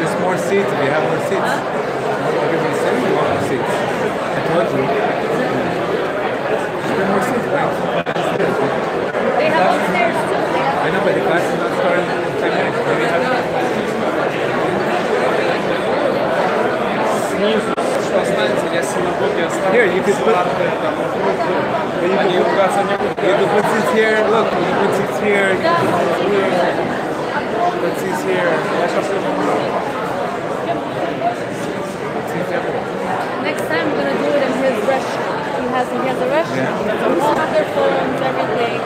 Just more seats if you have more seats. I'll give you a seat, you want more seats. I told you. Just get more seats, right? They have upstairs too. I know, but the class is not starting in 10 minutes. Maybe have Here, you could put seats here. Look, you can put seats here. You can put seats here. Put seats here. Next time we're gonna do it in his restaurant. He has a restaurant. Yeah. All other phones, everything.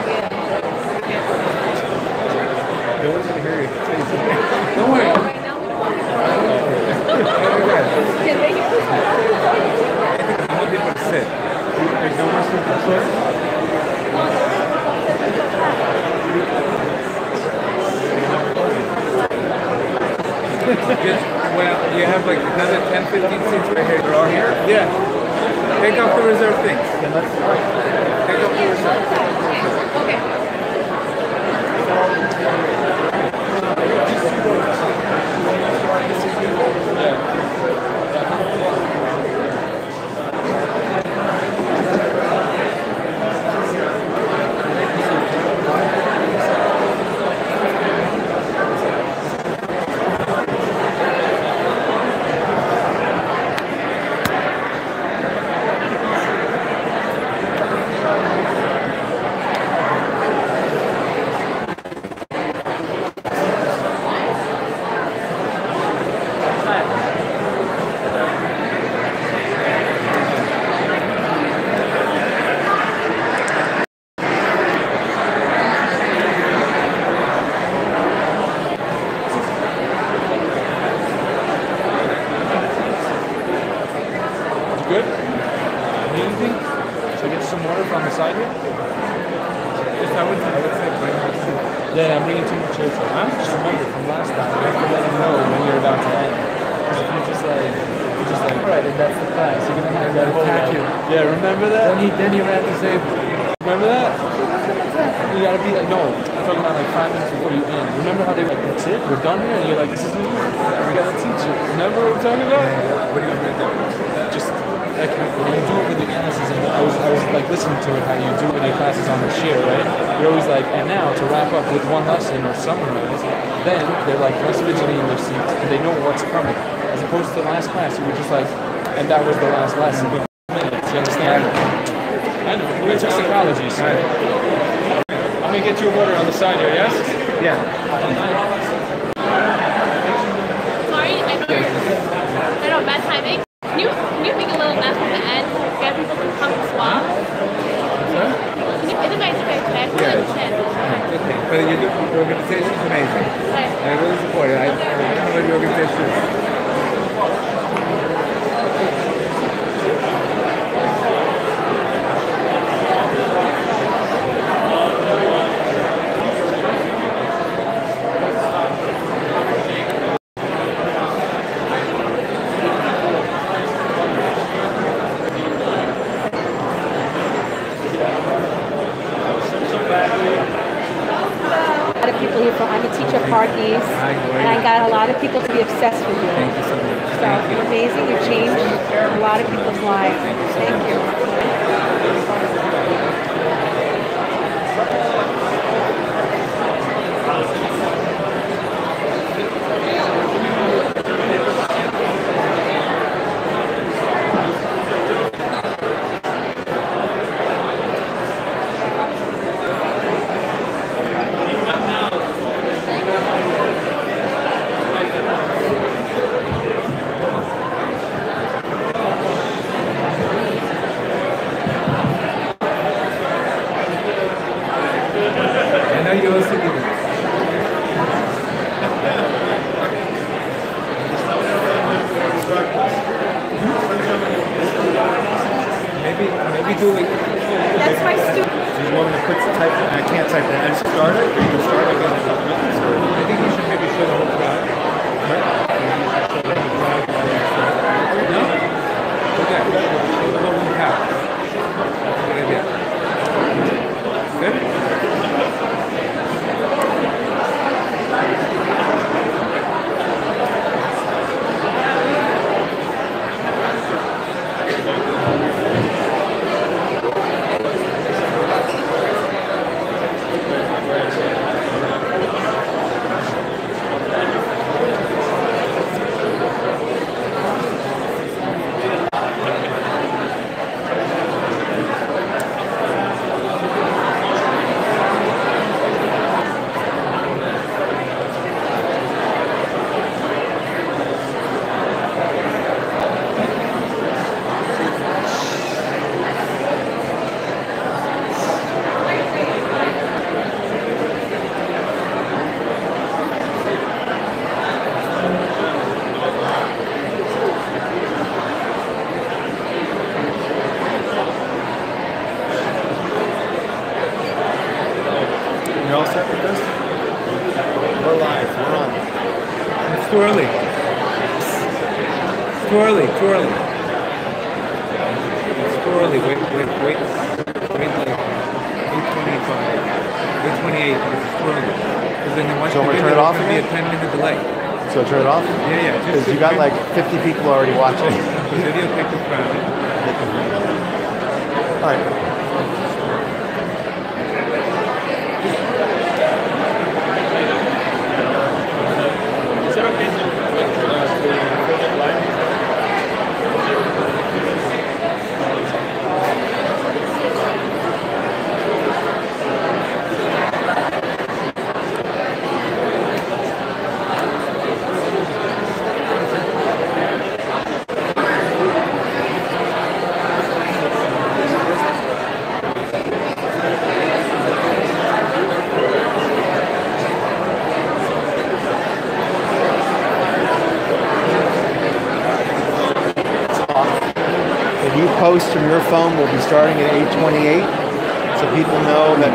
Don't worry. Right now we don't. Can they hear us? I want people to sit. There's no more seats to sit. Well, you have like another 10, 15 seats right here. They're all here? Yeah. Take off the reserve things. Yeah, that's right. Take off the reserve. Okay. Good? Need anything? Should I get some water from the side here? Yes, I would say bring more seats. Yeah, I'm bringing 2 more chairs. Huh? Just remember from last time, you have to let them know when you're about to end. Because if you're just like, alright, and that's the class, you're gonna have that whole attack you. Yeah, remember that? Then you have to say, Remember that? You gotta be like, no, I'm talking about like 5 minutes before you end. Remember how they were like, that's it, we're done here? And you're like, this is new. We gotta teach you. Remember what we're talking about? what are you going to do? Just like when you do it with your classes, and I was like listening to it how you do it with your classes on the share, right? You're always like, and now to wrap up with one lesson or summarize, then they're like less fidgety in their seats and they know what's coming. As opposed to the last class, you were just like, and that was the last lesson. Minutes, you understand? I know, we're in psychology, so I'm gonna get you a water on the side here, yes? Yeah. Sorry, I know, bad timing. Can you make a little announcement at the end? Get people to come to swap. Sorry? It's a nice place, okay? Okay. But your organization is amazing. Right. I really support it. I don't know what your organization is. A lot of people here for I'm a teacher parties, and I got a lot of people to be obsessed with you. Thank you so much. yourself. You're amazing. You changed a lot of people's lives. Thank you. I know you also do this. Maybe do like. That's my student. Do you want me to put type? I can't type that. I just start it. Or you can start it again. I think you should maybe show the whole crowd. No? Okay. Show the whole crowd. Good idea. Good? You're all set with this? We're live. We're on. It's too early. It's too early. Too early. It's too early. Wait like 8:25, 8:28. It's too early. Because then once So you we're get turn it there, off it's gonna be a again? 10-minute delay. So turn it off? Yeah. Because you got like 50 people already watching. the video picked the crowd. All right. The new post from your phone will be starting at 8:28, so people know that.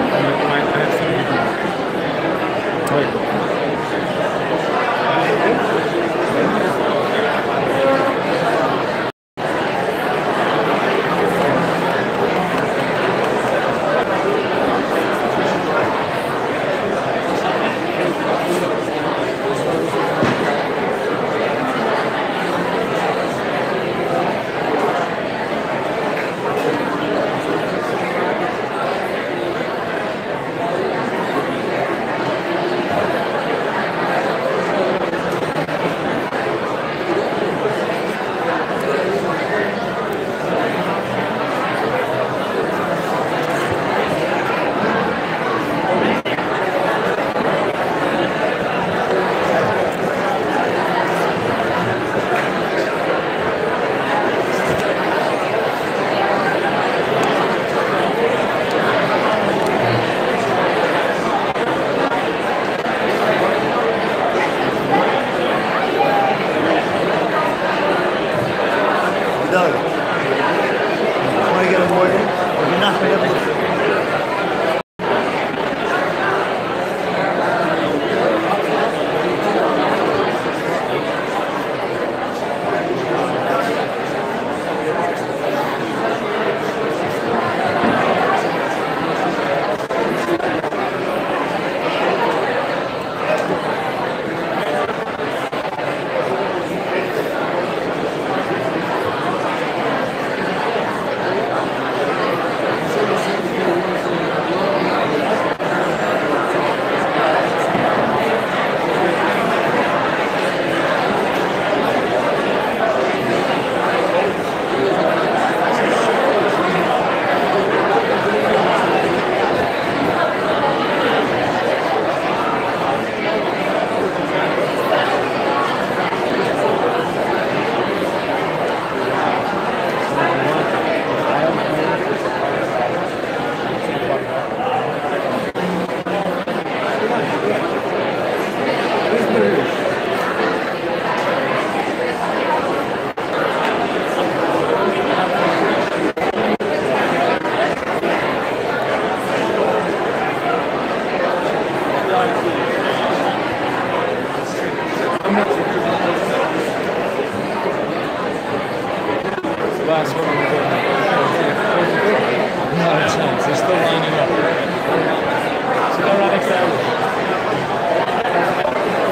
not a chance. They're still lining up. So they're right next to everyone.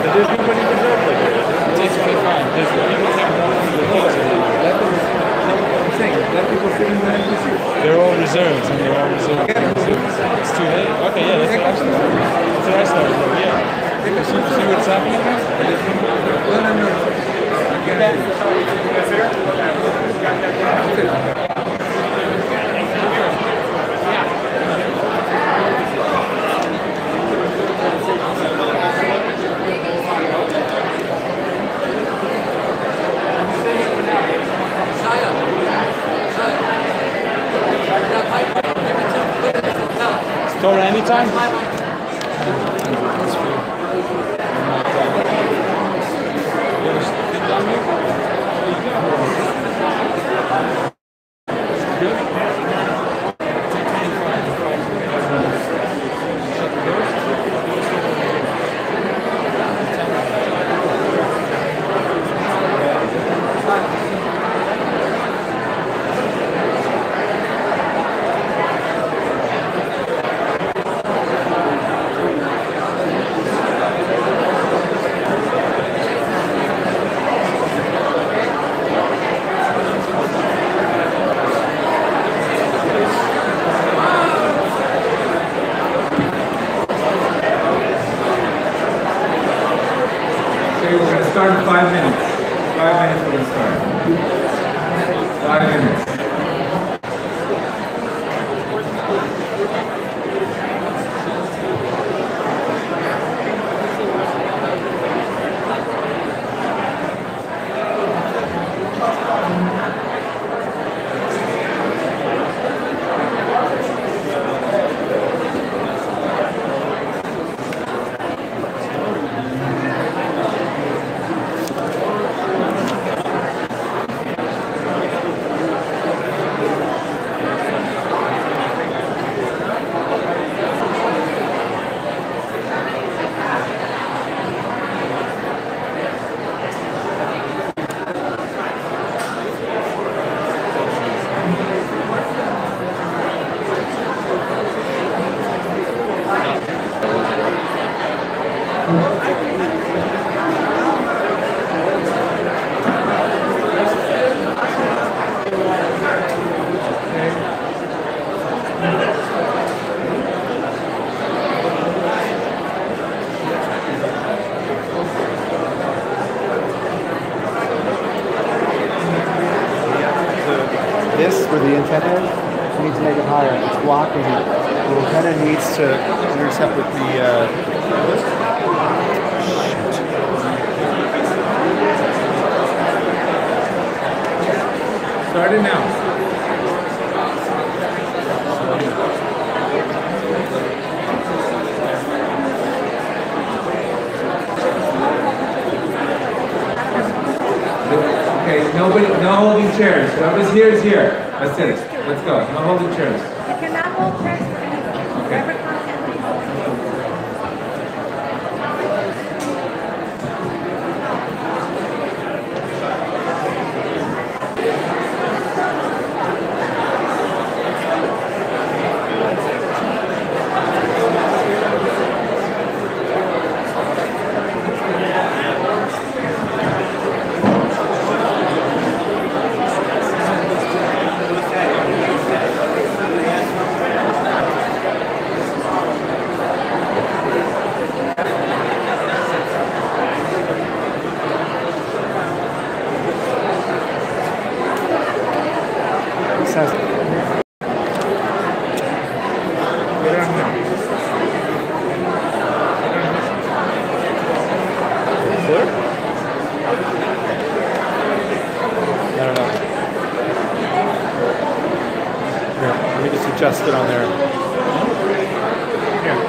But there's nobody reserved like that. It's totally fine. There's people take one of the things. I'm saying, let people sit in the empty seats. They're all reserves, and they're all reserved. It's too late? Okay, yeah, that's what I started. That's what I started with, yeah. See what's happening now? No. Torah anytime? Okay, we're going to start in 5 minutes. 5 minutes we're going to start. 5 minutes. This, where the antenna is, we need to make it higher. It's blocking it. The antenna needs to intercept with the... Start it now. Okay, nobody, no holding chairs. Whoever's here is here. That's it. Let's go. No holding chairs. You cannot hold chairs for anyone. Whoever comes in, please hold. It says, Get on now. clear? I don't know. Here, let me just adjust it on there. Here.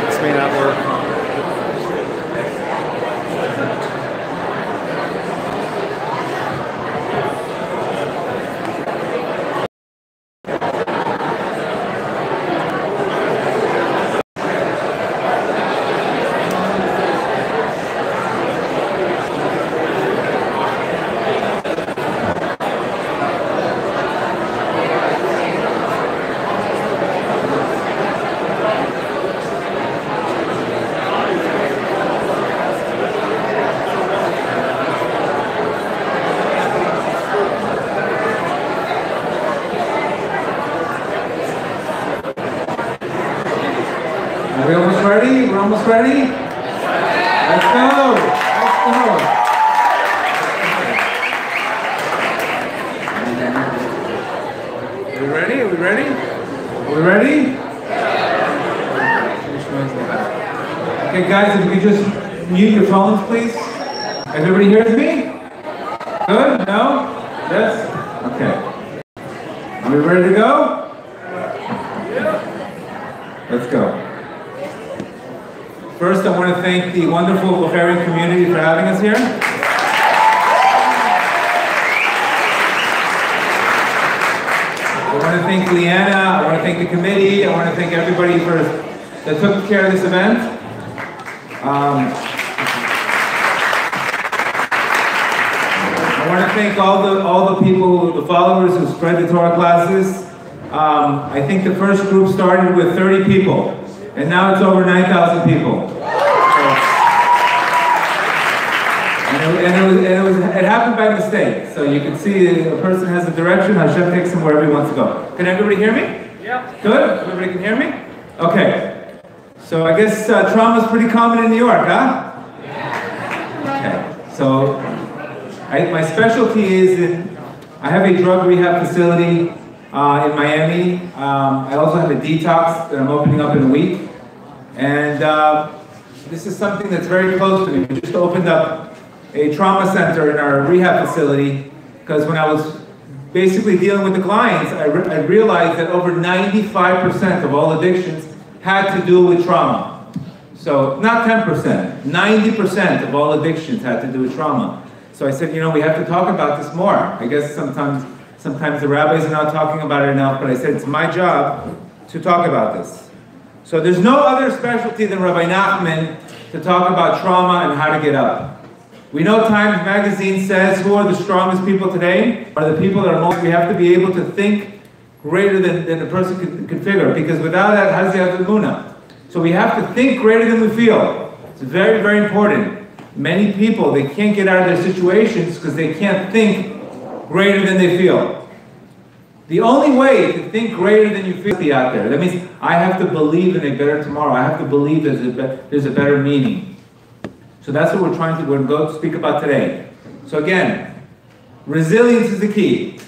This may not work. Are we almost ready? We're almost ready? Let's go! Let's go! Are we ready? Are we ready? Are we ready? Okay guys, if you could just mute your phones please. Everybody hears me? Good? No? Yes? Okay. Are we ready to go? Let's go. First, I want to thank the wonderful Bulgarian community for having us here. I want to thank Leanna, I want to thank the committee, I want to thank everybody that took care of this event. I want to thank all the people, the followers who spread the Torah classes. I think the first group started with 30 people, and now it's over 9,000 people. It happened by mistake. So you can see a person has a direction, Hashem takes him wherever he wants to go. Can everybody hear me? Yeah. Good? Everybody can hear me? Okay. So I guess trauma is pretty common in New York, huh? Okay. So my specialty is I have a drug rehab facility in Miami. I also have a detox that I'm opening up in a week. And this is something that's very close to me. We just opened up a trauma center in our rehab facility because when I was basically dealing with the clients, I realized that over 95% of all addictions had to do with trauma. So not 10%, 90% of all addictions had to do with trauma. So I said, you know, we have to talk about this more. I guess sometimes the rabbis are not talking about it enough, but I said it's my job to talk about this. So there's no other specialty than Rabbi Nachman to talk about trauma and how to get up. We know Times Magazine says who are the strongest people today are the people that are most, we have to be able to think greater than the person can figure, because without that, how does he have the emunah? So we have to think greater than we feel. It's very, very important. Many people, they can't get out of their situations because they can't think greater than they feel. The only way to think greater than you feel is to be out there. That means I have to believe in a better tomorrow. I have to believe there's a better meaning. So that's what we're going to go speak about today. So again, resilience is the key.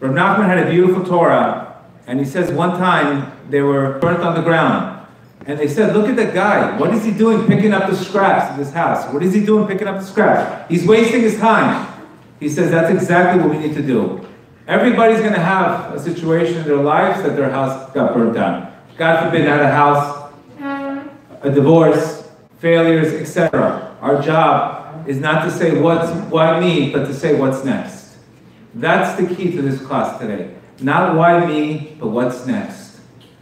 Rav Nachman had a beautiful Torah, and he says one time they were burnt on the ground. And they said, look at that guy. What is he doing picking up the scraps in this house? What is he doing picking up the scraps? He's wasting his time. He says that's exactly what we need to do. Everybody's going to have a situation in their lives that their house got burnt down. God forbid, not a house, a divorce, failures, etc. Our job is not to say why me, but to say what's next. That's the key to this class today. Not why me, but what's next.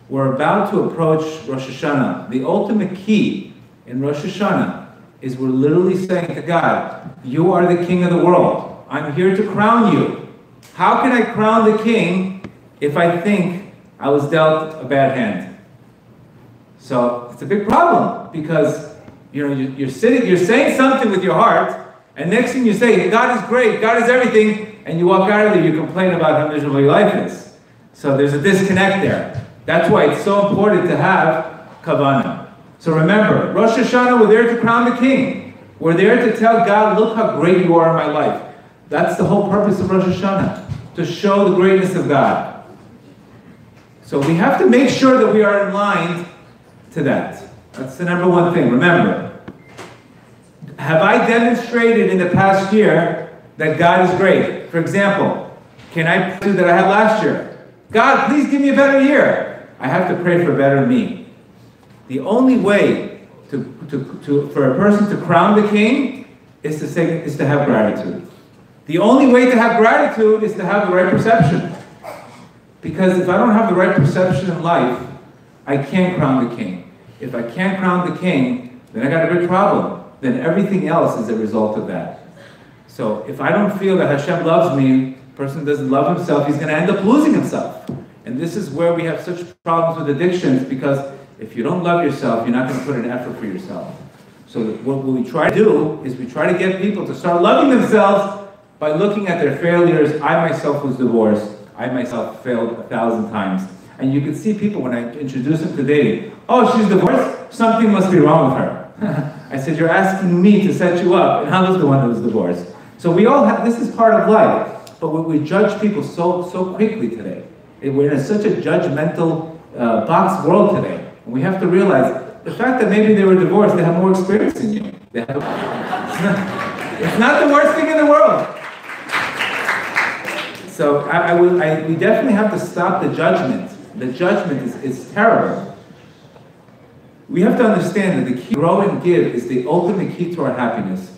We're about to approach Rosh Hashanah. The ultimate key in Rosh Hashanah is we're literally saying to God, you are the king of the world. I'm here to crown you. How can I crown the king if I think I was dealt a bad hand? So it's a big problem because you're saying something with your heart, and next thing you say, God is great, God is everything, and you walk out of there, you complain about how miserable your life is. So there's a disconnect there. That's why it's so important to have kavanah. So remember, Rosh Hashanah, we're there to crown the king. We're there to tell God, look how great you are in my life. That's the whole purpose of Rosh Hashanah, to show the greatness of God. So we have to make sure that we are in line to that. That's the number one thing. Remember, have I demonstrated in the past year that God is great? For example, can I pray that I had last year? God, please give me a better year. I have to pray for a better me. The only way for a person to crown the king is to have gratitude. The only way to have gratitude is to have the right perception. Because if I don't have the right perception in life, I can't crown the king. If I can't crown the king, then I got a big problem. Then everything else is a result of that. So if I don't feel that Hashem loves me, a person doesn't love himself, he's going to end up losing himself. And this is where we have such problems with addictions, because if you don't love yourself, you're not going to put an effort for yourself. So what we try to do is we try to get people to start loving themselves by looking at their failures. I myself was divorced. I myself failed 1,000 times. And you can see people when I introduce them to dating, oh, she's divorced? Something must be wrong with her. I said, you're asking me to set you up, and I was the one that was divorced. So we all have, this is part of life, but we judge people so quickly today. We're in such a judgmental box world today. And we have to realize the fact that maybe they were divorced, they have more experience than you. They have, it's not the worst thing in the world. So we definitely have to stop the judgment. The judgment is terrible. We have to understand that the key to grow and give is the ultimate key to our happiness.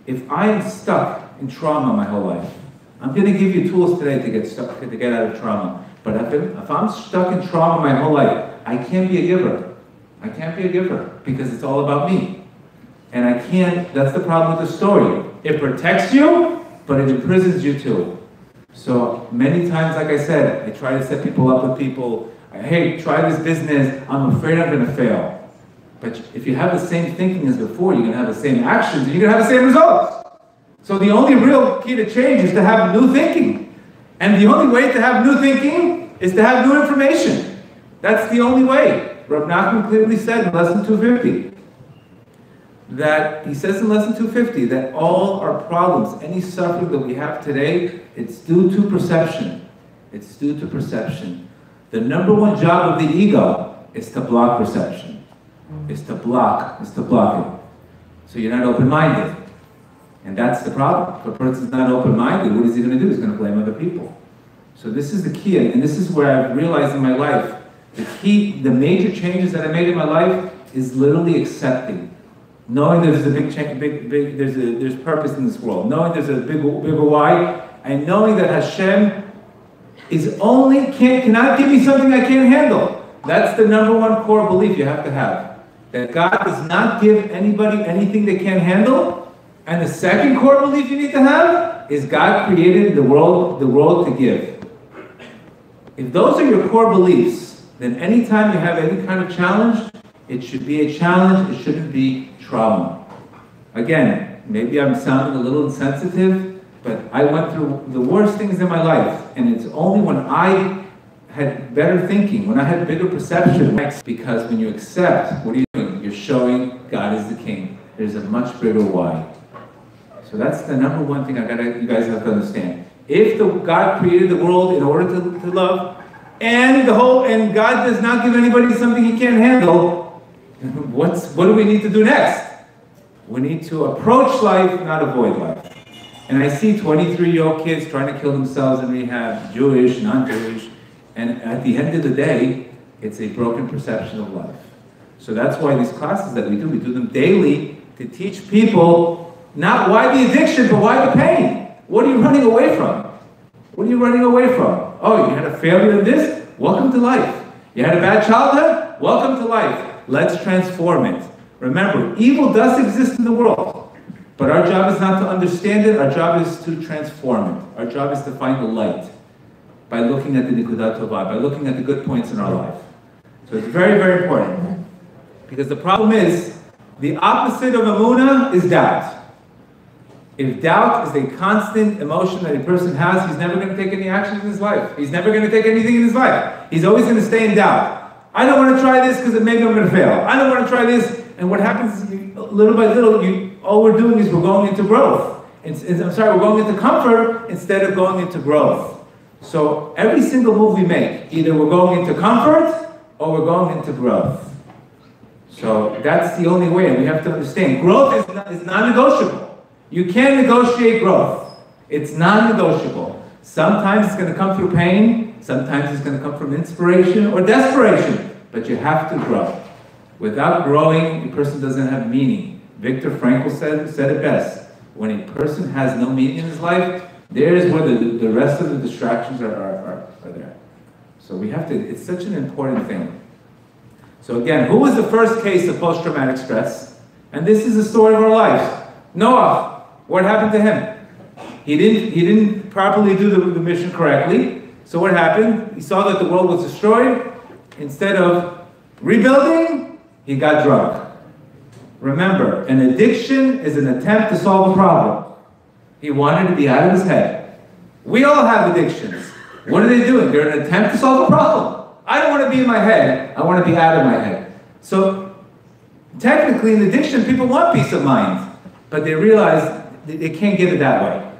If I'm stuck in trauma my whole life, I'm going to give you tools today to get out of trauma. But if I'm stuck in trauma my whole life, I can't be a giver. I can't be a giver because it's all about me. And I can't, that's the problem with the story. It protects you, but it imprisons you too. So many times, like I said, I try to set people up with people. Hey, try this business. I'm afraid I'm going to fail. But if you have the same thinking as before, you're going to have the same actions, and you're going to have the same results. So the only real key to change is to have new thinking. And the only way to have new thinking is to have new information. That's the only way. Rav Nachman clearly said in Lesson 250, that he says in Lesson 250 that all our problems, any suffering that we have today, it's due to perception. It's due to perception. The number one job of the ego is to block perception. Is to block it. So you're not open-minded. And that's the problem. If a person's not open-minded, what is he going to do? He's going to blame other people. So this is the key, and this is where I've realized in my life, the major changes that I made in my life is literally accepting. Knowing there's a there's purpose in this world. Knowing there's a bigger why, and knowing that Hashem cannot give me something I can't handle. That's the number one core belief you have to have. That God does not give anybody anything they can't handle. And the second core belief you need to have is God created the world to give. If those are your core beliefs, then anytime you have any kind of challenge, it should be a challenge, it shouldn't be trauma. Again, maybe I'm sounding a little insensitive, but I went through the worst things in my life, and it's only when I had better thinking, when I had bigger perception, because when you accept, what are you doing? You're showing God is the king. There's a much bigger why. So that's the number one thing you guys have to understand. If God created the world in order to love, and God does not give anybody something he can't handle, what do we need to do next? We need to approach life, not avoid life. And I see 23-year-old kids trying to kill themselves in rehab, Jewish, non-Jewish, and at the end of the day, it's a broken perception of life. So that's why these classes that we do them daily to teach people not why the addiction, but why the pain. What are you running away from? What are you running away from? Oh, you had a failure in this? Welcome to life. You had a bad childhood? Welcome to life. Let's transform it. Remember, evil does exist in the world, but our job is not to understand it. Our job is to transform it. Our job is to find the light by looking at the Nikudat Tovah, by looking at the good points in our life. So it's very, very important. Because the problem is, the opposite of Emunah is doubt. If doubt is a constant emotion that a person has, he's never going to take any action in his life. He's never going to take anything in his life. He's always going to stay in doubt. I don't want to try this because maybe I'm going to fail. I don't want to try this. And what happens is, little by little, all we're doing is we're going into growth. We're going into comfort instead of going into growth. So every single move we make, either we're going into comfort or we're going into growth. So that's the only way, and we have to understand. Growth is non-negotiable. You can't negotiate growth. It's non-negotiable. Sometimes it's going to come through pain. Sometimes it's going to come from inspiration or desperation. But you have to grow. Without growing, a person doesn't have meaning. Viktor Frankl said it best. When a person has no meaning in his life, there is where the rest of the distractions are there. So we have to, it's such an important thing. So again, who was the first case of post-traumatic stress? And this is the story of our lives. Noah. What happened to him? He didn't properly do the mission correctly. So what happened? He saw that the world was destroyed. Instead of rebuilding, he got drunk. Remember, an addiction is an attempt to solve a problem. He wanted to be out of his head. We all have addictions. What are they doing? They're an attempt to solve a problem. I don't want to be in my head. I want to be out of my head. So technically in addiction, people want peace of mind, but they realize they can't get it that way.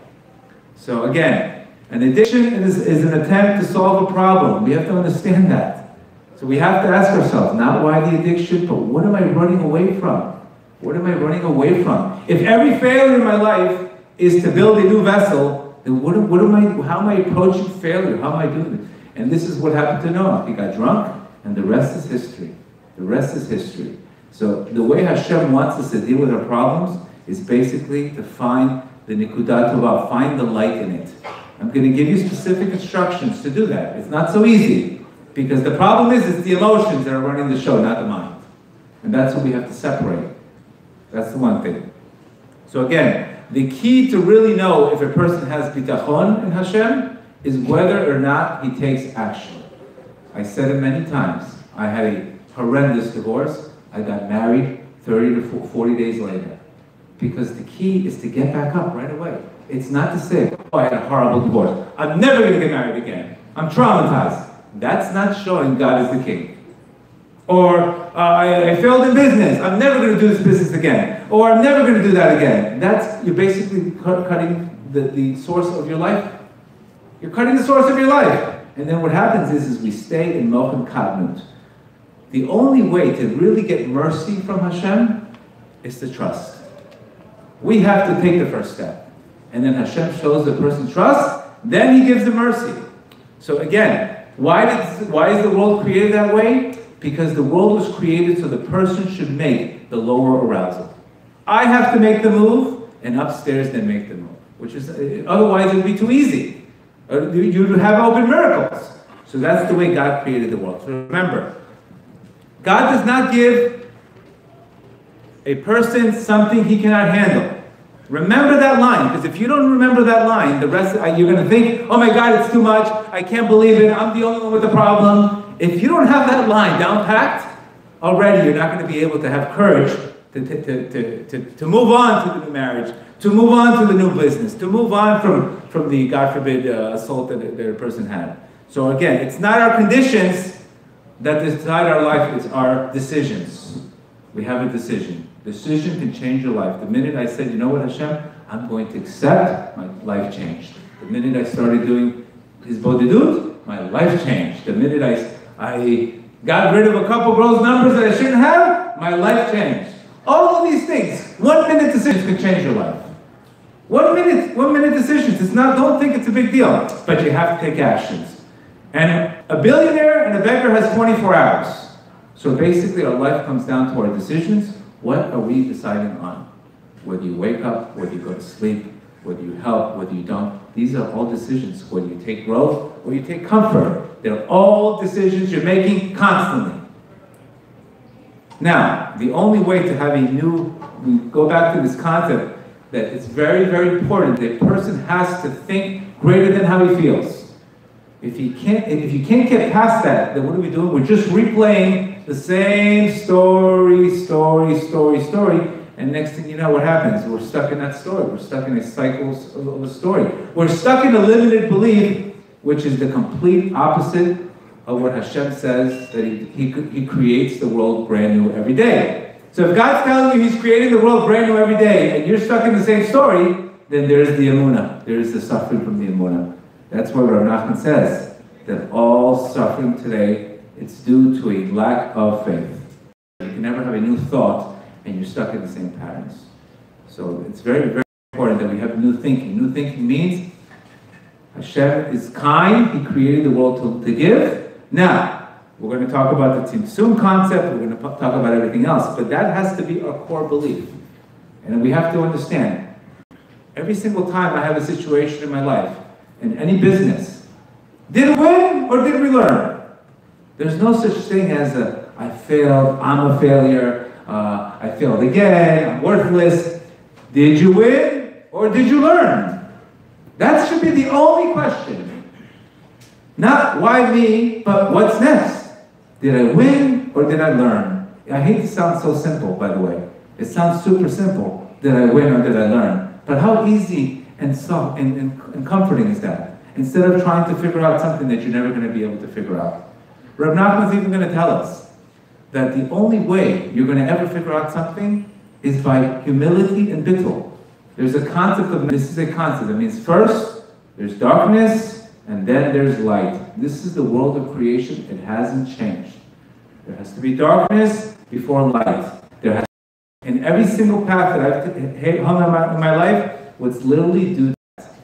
So again, an addiction is an attempt to solve a problem. We have to understand that. So we have to ask ourselves, not why the addiction, but what am I running away from? What am I running away from? If every failure in my life is to build a new vessel, then how am I approaching failure? How am I doing it? And this is what happened to Noah. He got drunk, and the rest is history. The rest is history. So the way Hashem wants us to deal with our problems is basically to find the Nikudat Tovah, find the light in it. I'm going to give you specific instructions to do that. It's not so easy, because the problem is it's the emotions that are running the show, not the mind. And that's what we have to separate. That's the one thing. So again, the key to really know if a person has bitachon in Hashem is whether or not he takes action. I said it many times. I had a horrendous divorce. I got married 30 to 40 days later. Because the key is to get back up right away. It's not to say, oh, I had a horrible divorce. I'm never going to get married again. I'm traumatized. That's not showing God is the king. Or, I failed in business. I'm never going to do this business again. Or, I'm never going to do that again. You're basically cutting the source of your life. You're cutting the source of your life. And then what happens is we stay in Mochem Kadmut. The only way to really get mercy from Hashem is to trust. We have to take the first step. And then Hashem shows the person trust, then he gives the mercy. So again, why is the world created that way? Because the world was created so the person should make the lower arousal. I have to make the move, and upstairs they make the move. Which is, otherwise it would be too easy. You would have open miracles. So that's the way God created the world. So remember, God does not give a person something he cannot handle. Remember that line, because if you don't remember that line, the rest you're going to think, oh my God, it's too much. I can't believe it. I'm the only one with the problem. If you don't have that line down packed, already you're not going to be able to have courage to move on to the new marriage, to move on to the new business, to move on from the, God forbid, assault that a person had. So again, it's not our conditions that decide our life, it's our decisions. We have a decision. Decision can change your life. The minute I said, you know what, Hashem, I'm going to accept, my life changed. The minute I started doing his bodhidut, my life changed. The minute I got rid of a couple gross numbers that I shouldn't have, my life changed. All of these things, 1 minute decisions can change your life. 1 minute decisions. It's not, don't think it's a big deal, but you have to take actions. And a billionaire and a beggar has 24 hours. So basically our life comes down to our decisions. What are we deciding on? Whether you wake up, whether you go to sleep, whether you help, whether you don't. These are all decisions. Whether you take growth or you take comfort. They're all decisions you're making constantly. Now, the only way to have we go back to this concept that it's very, very important that a person has to think greater than how he feels. If you can't get past that, then what are we doing? We're just replaying the same story, and next thing you know, what happens? We're stuck in that story. We're stuck in a cycle of a story. We're stuck in a limited belief, which is the complete opposite of what Hashem says, that He creates the world brand new every day. So if God's telling you He's creating the world brand new every day, and you're stuck in the same story, then there's the emunah. There's the suffering from the emunah. That's why Rav Nachman says that all suffering today, it's due to a lack of faith. You can never have a new thought and you're stuck in the same patterns. So it's very, very important that we have new thinking. New thinking means Hashem is kind. He created the world to give. Now, we're going to talk about the Tzimtzum concept. We're going to talk about everything else. But that has to be our core belief. And we have to understand, every single time I have a situation in my life, in any business, did we win or did we learn? There's no such thing as I failed, I'm a failure, I failed again, I'm worthless. Did you win or did you learn? That should be the only question. Not why me, but what's next? Did I win or did I learn? I hate to sound so simple, by the way. It sounds super simple. Did I win or did I learn? But how easy and soft and comforting is that? Instead of trying to figure out something that you're never going to be able to figure out. Rav Nachman's even going to tell us that the only way you're going to ever figure out something is by humility and bittul. There's a concept of, this is a concept that means first there's darkness and then there's light. This is the world of creation. It hasn't changed. There has to be darkness before light. There has to be, in every single path that I've hung on in my life, what's literally due to that.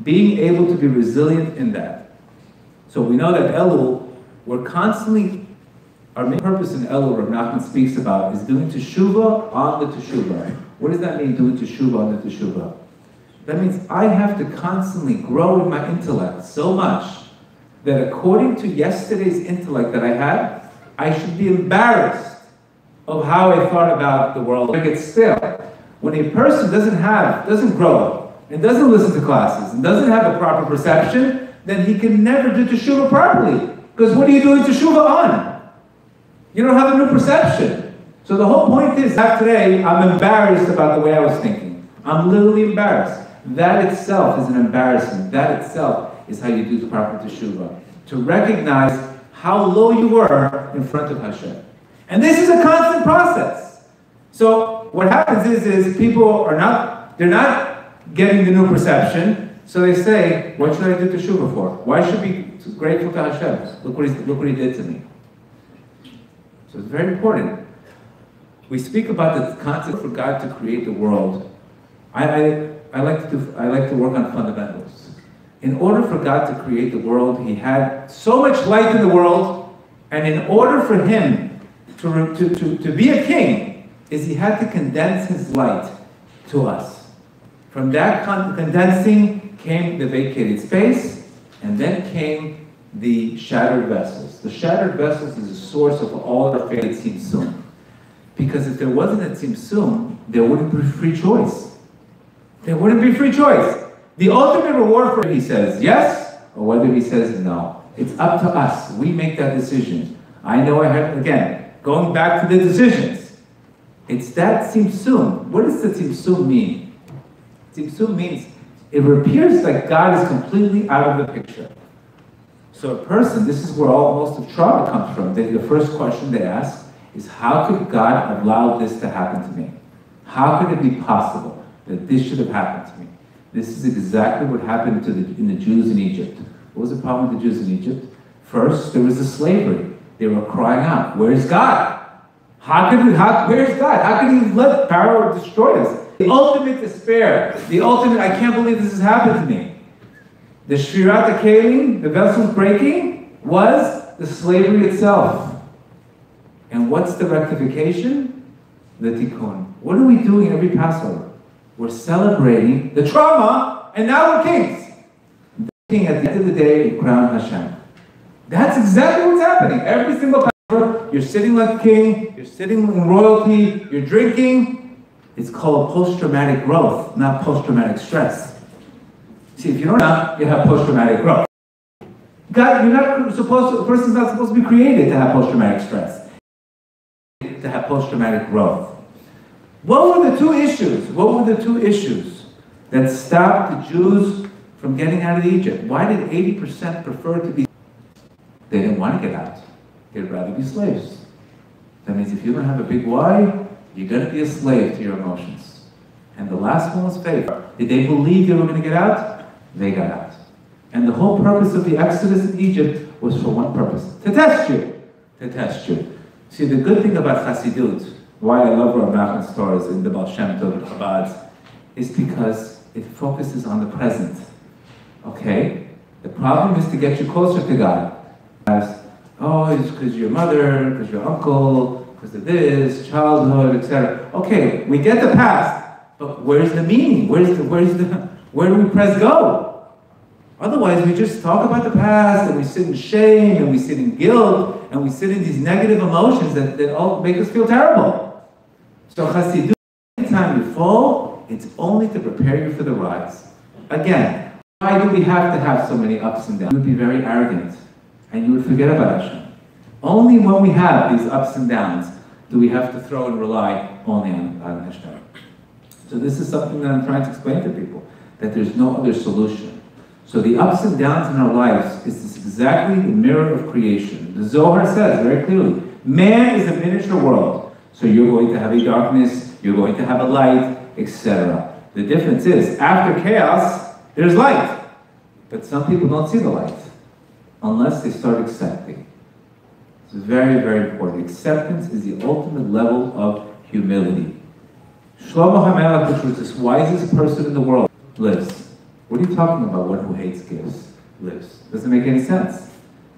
Being able to be resilient in that. So we know that Elul, we're constantly, our main purpose in Elul, Rav Nachman speaks about, is doing teshuvah on the teshuvah. What does that mean, doing teshuvah on the teshuvah? That means I have to constantly grow in my intellect so much that according to yesterday's intellect that I had, I should be embarrassed of how I thought about the world. I get stale. When a person doesn't grow, and doesn't listen to classes, and doesn't have a proper perception, then he can never do teshuvah properly. Because what are you doing teshuvah on? You don't have a new perception. So the whole point is that today I'm embarrassed about the way I was thinking. I'm literally embarrassed. That itself is an embarrassment. That itself is how you do the proper teshuvah. To recognize how low you were in front of Hashem. And this is a constant process. So what happens is people they're not getting the new perception, so they say, what should I do teshuvah for? Why should I be grateful to Hashem? Look what he did to me. So it's very important. We speak about the concept for God to create the world. I like to work on fundamentals. In order for God to create the world, he had so much light in the world, and in order for him to be a king, he had to condense his light to us. From that condensing came the vacated space, and then came the shattered vessels. The shattered vessels is the source of all our faith tzimtzum. Because if there wasn't a tzimtzum, there wouldn't be free choice. There wouldn't be free choice. The ultimate reward for he says yes, or whether he says no. It's up to us. We make that decision. I know I have, again, going back to the decisions. It's that tzimtzum. What does the tzimtzum mean? Tzimtzum means it appears like God is completely out of the picture. So a person, this is where most of trauma comes from. The first question they ask is, how could God allow this to happen to me? How could it be possible that this should have happened to me? This is exactly what happened in the Jews in Egypt. What was the problem with the Jews in Egypt? First, there was the slavery. They were crying out, where's God? Where's God? How could he let Pharaoh destroy us? The ultimate despair, I can't believe this has happened to me. The Shvirat HaKelim, the vessels breaking, was the slavery itself. And what's the rectification? The tikkun. What are we doing every Passover? We're celebrating the trauma, and now we're kings. The king, at the end of the day, you crown Hashem. That's exactly what's happening. Every single Passover, you're sitting like a king, you're sitting in royalty, you're drinking. It's called post-traumatic growth, not post-traumatic stress. See, if you don't have, you have post-traumatic growth. God, a person's not supposed to be created to have post-traumatic stress. To have post-traumatic growth. What were the two issues? What were the two issues that stopped the Jews from getting out of Egypt? Why did 80% prefer to be? They didn't want to get out. They'd rather be slaves. That means if you don't have a big why, you're going to be a slave to your emotions. And the last one was faith. Did they believe they were going to get out? They got out. And the whole purpose of the Exodus in Egypt was for one purpose: to test you. To test you. See, the good thing about Chassidut, why I love Rav Nachman's stories in the Baal Shem Tov and Chabad, is because it focuses on the present. Okay? The problem is to get you closer to God. It's because your mother, because your uncle, because of this, childhood, etc. Okay, we get the past, but where's the meaning? Where do we press go? Otherwise, we just talk about the past, and we sit in shame, and we sit in guilt, and we sit in these negative emotions that all make us feel terrible. So Chassidut, anytime you fall, it's only to prepare you for the rise. Again, why do we have to have so many ups and downs? You would be very arrogant, and you would forget about Hashem. Only when we have these ups and downs do we have to throw and rely only on Hashem. So this is something that I'm trying to explain to people, that there's no other solution. So the ups and downs in our lives is exactly the mirror of creation. The Zohar says very clearly, man is a miniature world. So you're going to have a darkness, you're going to have a light, etc. The difference is, after chaos, there's light. But some people don't see the light unless they start accepting. It's very, very important. Acceptance is the ultimate level of humility. Shlomo HaMelech, which was the wisest person in the world, lives. What are you talking about? One who hates gifts lives. Doesn't make any sense.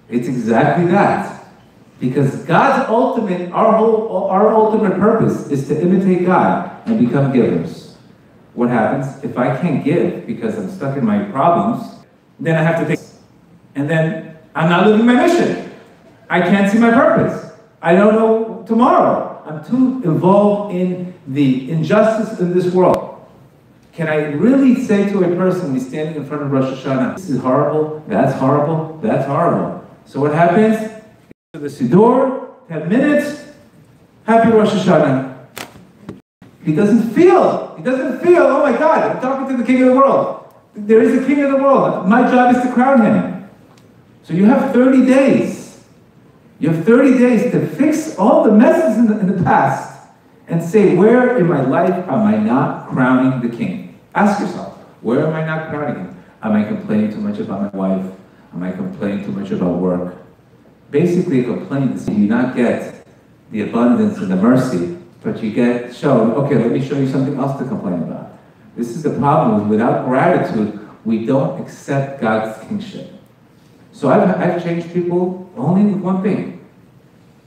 It's exactly that. Because God's ultimate, our ultimate purpose is to imitate God and become givers. What happens? If I can't give because I'm stuck in my problems, then I have to take, and then I'm not living my mission. I can't see my purpose. I don't know tomorrow. I'm too involved in the injustice in this world. Can I really say to a person when he's standing in front of Rosh Hashanah, this is horrible, that's horrible, that's horrible. So what happens? To the Siddur, 10 minutes, happy Rosh Hashanah. He doesn't feel, oh my God, I'm talking to the king of the world. There is a king of the world. My job is to crown him. So you have 30 days. You have 30 days to fix all the messes in the past and say, where in my life am I not crowning the king? Ask yourself, where am I not crowning him? Am I complaining too much about my wife? Am I complaining too much about work? Basically, a complaint is you not get the abundance and the mercy, but you get shown, okay, let me show you something else to complain about. This is the problem. Without gratitude, we don't accept God's kingship. So I've changed people only with one thing.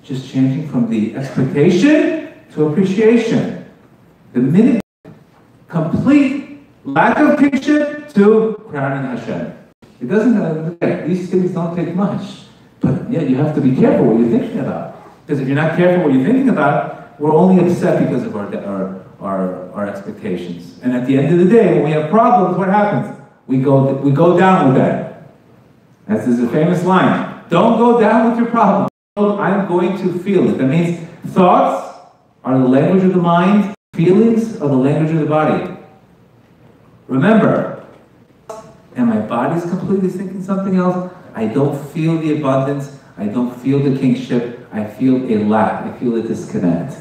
Just changing from the expectation to appreciation. The minute complete lack of kingship to crowning Hashem. It doesn't, these things don't take much. But yeah, you have to be careful what you're thinking about. Because if you're not careful what you're thinking about, we're only upset because of our expectations. And at the end of the day, when we have problems, what happens? We go down with that. This is a famous line. Don't go down with your problem. I'm going to feel it. That means thoughts are the language of the mind. Feelings are the language of the body. Remember, and my body's completely thinking something else. I don't feel the abundance. I don't feel the kingship. I feel a lack. I feel a disconnect.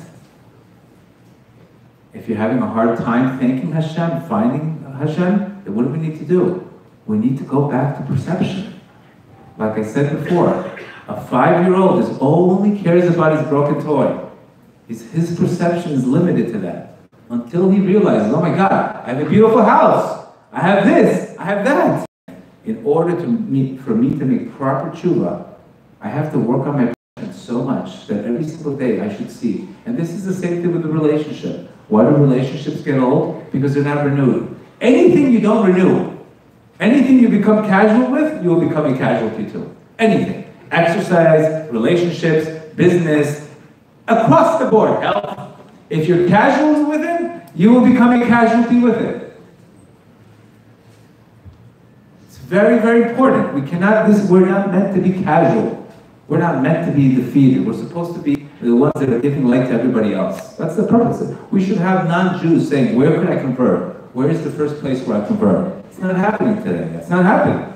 If you're having a hard time thanking Hashem, finding Hashem, then what do we need to do? We need to go back to perception. Like I said before, a 5-year-old only cares about his broken toy. His perception is limited to that. Until he realizes, oh my God, I have a beautiful house. I have this, I have that. In order for me to make proper tshuva, I have to work on my perception so much that every single day I should see. And this is the same thing with the relationship. Why do relationships get old? Because they're not renewed. Anything you don't renew, anything you become casual with, you will become a casualty to. Anything. Exercise, relationships, business, across the board, health. If you're casual with it, you will become a casualty with it. It's very, very important. We're not meant to be casual. We're not meant to be defeated. We're supposed to be the ones that are giving light to everybody else. That's the purpose. We should have non-Jews saying, where can I convert? Where is the first place where I convert? It's not happening today. It's not happening.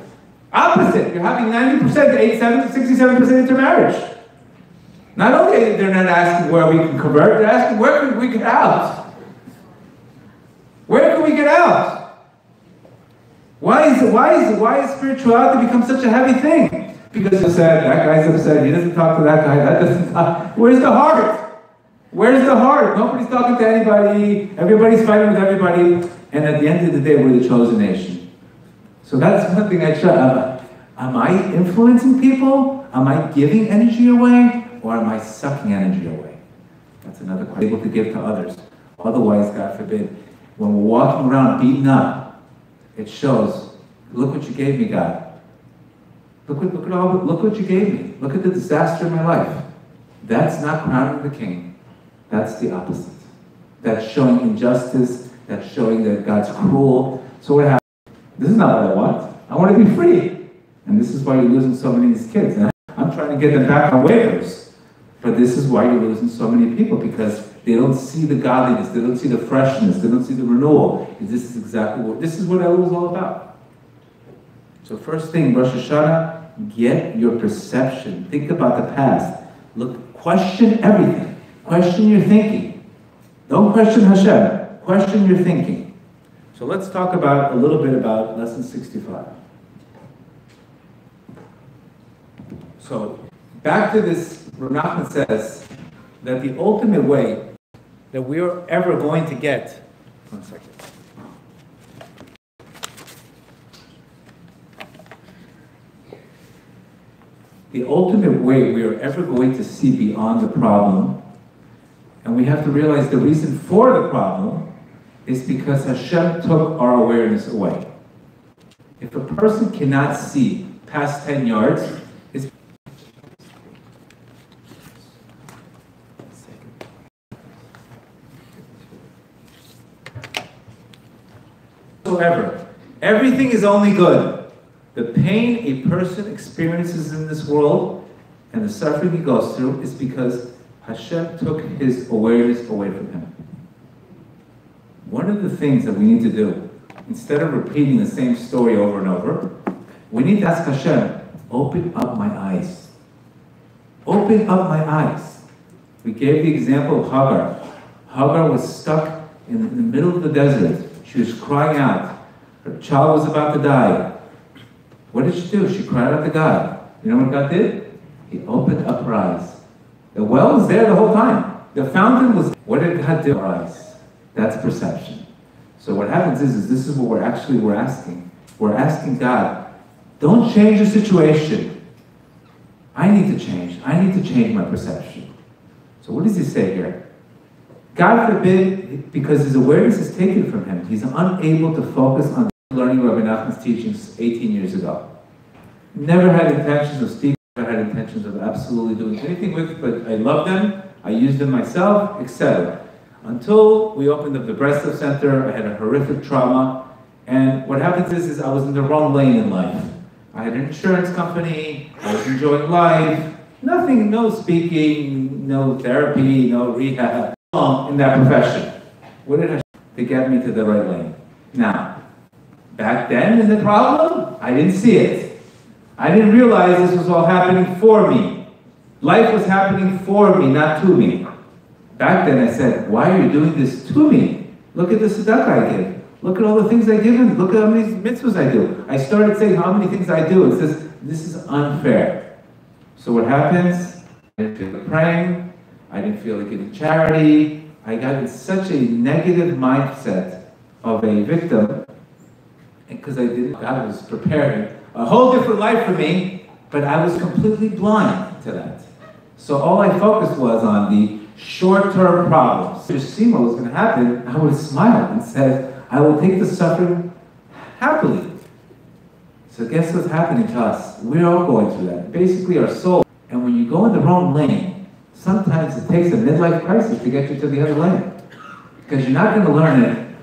Opposite. You're having 90% to 67% intermarriage. Not only they're not asking where we can convert, they're asking where can we get out? Where can we get out? Why is spirituality become such a heavy thing? Because he's upset, that guy's upset, he doesn't talk to that guy, that doesn't talk. Where's the heart? Where's the heart? Nobody's talking to anybody, everybody's fighting with everybody, and at the end of the day, we're the chosen nation. So that's one thing I try. Am I influencing people? Am I giving energy away? Or am I sucking energy away? That's another question. Able to give to others. Otherwise, God forbid, when we're walking around beaten up, it shows, look what you gave me, God. Look what you gave me. Look at the disaster in my life. That's not crowning the king. That's the opposite. That's showing injustice. That's showing that God's cruel. So what happens? This is not what I want. I want to be free. And this is why you're losing so many of these kids. And I'm trying to get them back on waivers. But this is why you're losing so many people, because they don't see the godliness, they don't see the freshness, they don't see the renewal. This is what Elul is all about. So first thing, Rosh Hashanah, get your perception. Think about the past. Look, question everything. Question your thinking. Don't question Hashem. Question your thinking. So let's talk about a little bit about lesson 65. So back to this, Rav Nachman says that the ultimate way that we're ever going to get, one second. The ultimate way we are ever going to see beyond the problem, and we have to realize the reason for the problem is because Hashem took our awareness away. If a person cannot see past 10 yards, it's whatsoever. Everything is only good. The pain a person experiences in this world and the suffering he goes through is because Hashem took his awareness away from him. One of the things that we need to do, instead of repeating the same story over and over, we need to ask Hashem, open up my eyes. Open up my eyes. We gave the example of Hagar. Hagar was stuck in the middle of the desert. She was crying out. Her child was about to die. What did she do? She cried out to God. You know what God did? He opened up her eyes. The well was there the whole time. The fountain was... What did God do? Our eyes. That's perception. So what happens is this is what we're asking. We're asking God, don't change the situation. I need to change. I need to change my perception. So what does he say here? God forbid, because his awareness is taken from him, he's unable to focus on learning Rabbi Nachman's teachings 18 years ago. Never had intentions of speaking, never had intentions of absolutely doing anything with it, but I love them, I use them myself, etc. Until we opened up the Breslov Center, I had a horrific trauma, and what happens is I was in the wrong lane in life. I had an insurance company, I was enjoying life, nothing, no speaking, no therapy, no rehab, in that profession. What did I do to get me to the right lane? Now, back then in the problem, I didn't see it. I didn't realize this was all happening for me. Life was happening for me, not to me. Back then I said, why are you doing this to me? Look at the tzedakah I give. Look at all the things I give him. Look at how many mitzvahs I do. I started saying how many things I do. It says, this is unfair. So what happens? I didn't feel like praying. I didn't feel like giving charity. I got in such a negative mindset of a victim because God was preparing a whole different life for me, but I was completely blind to that. So all I focused was on the short-term problems. To see what was going to happen, I would smile and say, I will take the suffering happily. So guess what's happening to us? We're all going through that. Basically our soul. And when you go in the wrong lane, sometimes it takes a midlife crisis to get you to the other lane. Because you're not going to learn it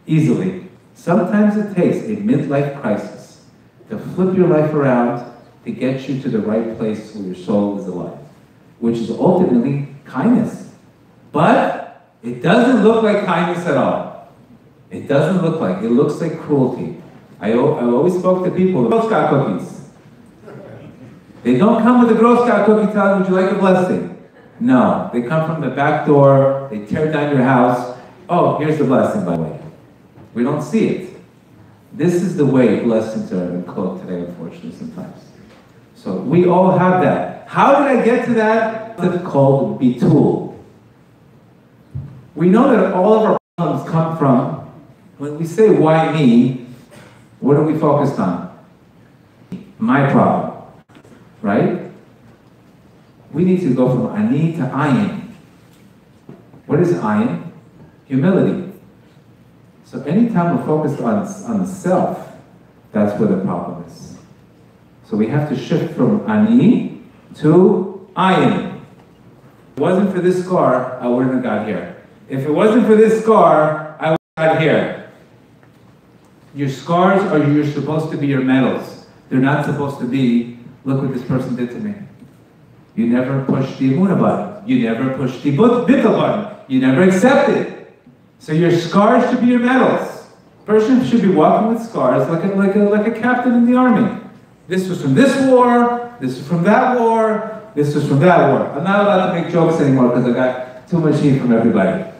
easily. Sometimes it takes a midlife crisis to flip your life around to get you to the right place where your soul is alive. Which is ultimately kindness. But it doesn't look like kindness at all. It doesn't look like. It looks like cruelty. I always spoke to people, Girl Scout cookies. They don't come with a Girl Scout cookie telling you, would you like a blessing? No, they come from the back door, they tear down your house. Oh, here's the blessing, by the way. We don't see it. This is the way blessings are cloaked today, unfortunately, sometimes. So we all have that. How did I get to that? It's called bitul. We know that all of our problems come from, when we say, why me, what are we focused on? My problem, right? We need to go from ani to ayin. What is ayin? Humility. So anytime we're focused on the self, that's where the problem is. So we have to shift from ani to ayin. If it wasn't for this scar, I wouldn't have got here. If it wasn't for this scar, I would have got here. Your scars you're supposed to be your medals. They're not supposed to be, look what this person did to me. You never pushed the emunah button. You never pushed the bittul button. You never accepted. So your scars should be your medals. Person should be walking with scars like a captain in the army. This was from this war, this was from that war, this was from that war. I'm not allowed to make jokes anymore because I got too much heat from everybody.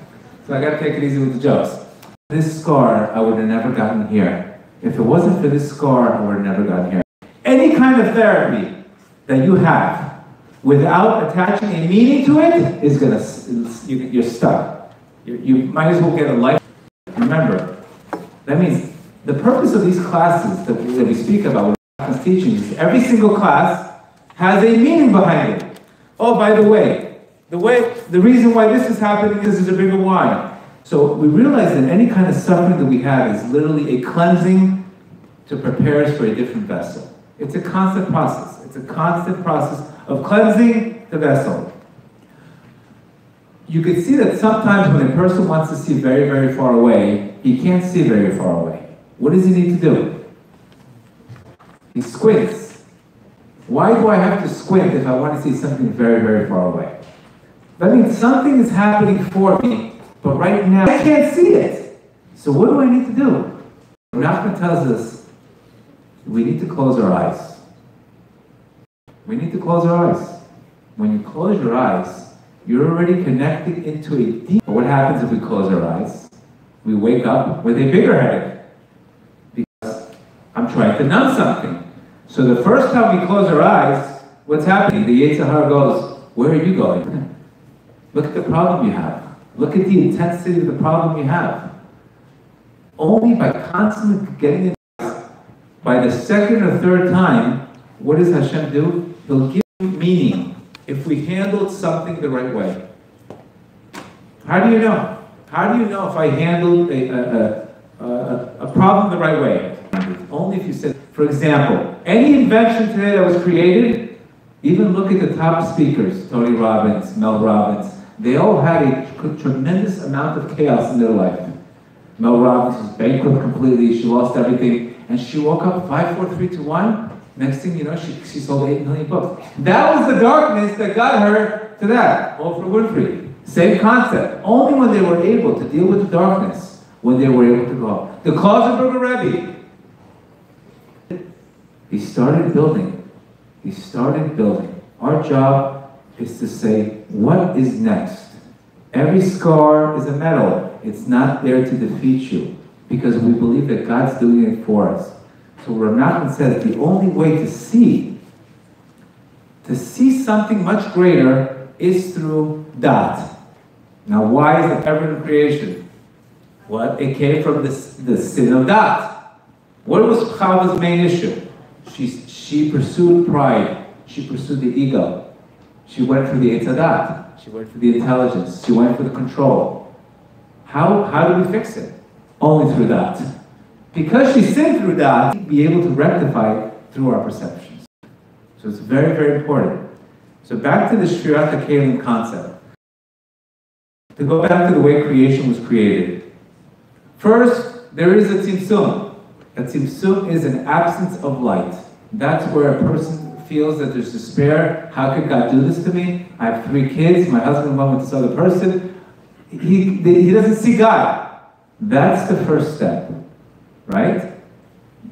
So I got to take it easy with the jokes. This scar, I would have never gotten here. If it wasn't for this scar, I would have never gotten here. Any kind of therapy that you have without attaching a meaning to it is you're stuck. You might as well get a life. Remember, that means the purpose of these classes that we speak about with teaching is every single class has a meaning behind it. Oh, by the way, the reason why this is happening is there's a bigger why. So we realize that any kind of suffering that we have is literally a cleansing to prepare us for a different vessel. It's a constant process. It's a constant process of cleansing the vessel. You can see that sometimes when a person wants to see very, very far away, he can't see very far away. What does he need to do? He squints. Why do I have to squint if I want to see something very, very far away? That means something is happening for me, but right now I can't see it. So what do I need to do? Nachman tells us we need to close our eyes. We need to close our eyes. When you close your eyes, you're already connecting into a deep... What happens if we close our eyes? We wake up with a bigger headache. Because I'm trying to numb something. So the first time we close our eyes, what's happening? The Yetzer Hara goes, where are you going? Look at the problem you have. Look at the intensity of the problem you have. Only by constantly getting it by the second or third time, what does Hashem do? He'll give you meaning if we handled something the right way. How do you know? How do you know if I handled a problem the right way? Only if you said, for example, any invention today that was created, even look at the top speakers, Tony Robbins, Mel Robbins, they all had a tremendous amount of chaos in their life. Mel Robbins was bankrupt completely, she lost everything, and she woke up 5, 4, 3, 2, 1. Next thing you know, she sold 8 million books. That was the darkness that got her to that. Oprah Winfrey. Same concept. Only when they were able to deal with the darkness, when they were able to go. The Klausenberger Rebbe. He started building. He started building. Our job is to say, what is next? Every scar is a medal. It's not there to defeat you, because we believe that God's doing it for us. So Rav Nachman says the only way to see something much greater is through Dat. Now, why is it ever in creation? Well, it came from the sin of Dat. What was Chava's main issue? She pursued pride. She pursued the ego. She went for the Eitzadat. She went for the intelligence. She went for the control. How do we fix it? Only through that. Because she sinned through that, we'll be able to rectify it through our perceptions. So it's very, very important. So back to the Shvirat HaKelim concept. To go back to the way creation was created. First, there is a tzimtzum. A tzimtzum is an absence of light. That's where a person feels that there's despair. How could God do this to me? I have 3 kids, my husband went with this other person. He doesn't see God. That's the first step. Right?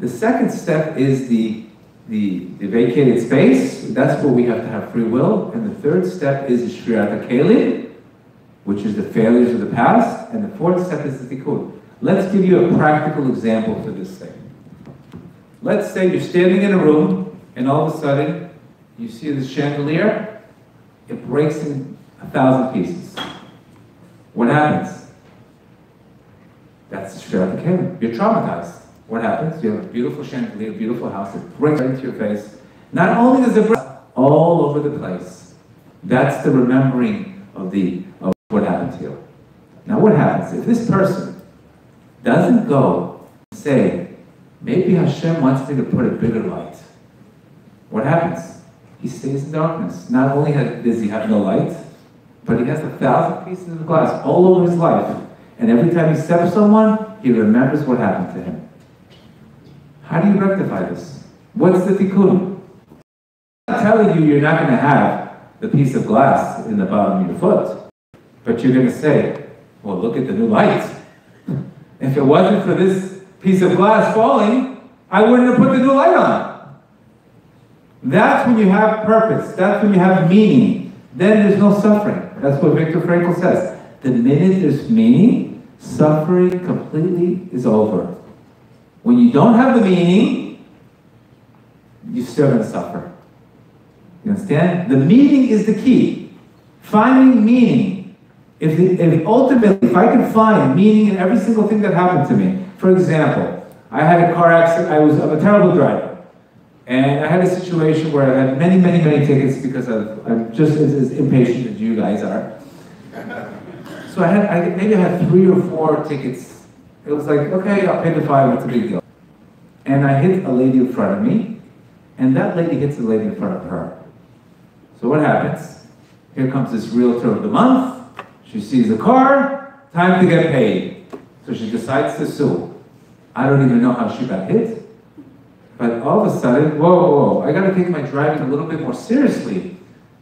The second step is the vacated space. That's where we have to have free will. And the third step is the Shvirat HaKelim, which is the failures of the past. And the fourth step is the Tikkun. Let's give you a practical example for this thing. Let's say you're standing in a room, and all of a sudden, you see this chandelier, it breaks in 1,000 pieces. What happens? That's the Shvirat HaKelim. You're traumatized. What happens? You have a beautiful chandelier, a beautiful house, it breaks right into your face. Not only does it break all over the place, that's the remembering of what happened to you. Now what happens? If this person doesn't go and say, maybe Hashem wants me to put a bigger light, what happens? He stays in darkness. Not only does he have no light, but he has 1,000 pieces of glass all over his life. And every time he steps someone, he remembers what happened to him. How do you rectify this? What's the tikkun? I'm not telling you you're not going to have the piece of glass in the bottom of your foot. But you're going to say, well, look at the new light. If it wasn't for this piece of glass falling, I wouldn't have put the new light on. That's when you have purpose. That's when you have meaning. Then there's no suffering. That's what Viktor Frankl says. The minute there's meaning, suffering completely is over. When you don't have the meaning, you're still going to suffer. You understand? The meaning is the key. Finding meaning. Ultimately, if I can find meaning in every single thing that happened to me. For example, I had a car accident. I'm a terrible driver. And I had a situation where I had many, many, many tickets because I'm just as impatient as you guys are. So maybe I had 3 or 4 tickets. It was like, okay, I'll pay the fine, what's the big deal? And I hit a lady in front of me, and that lady hits the lady in front of her. So what happens? Here comes this realtor of the month. She sees the car, time to get paid. So she decides to sue. I don't even know how she got hit. But all of a sudden, whoa, I gotta take my driving a little bit more seriously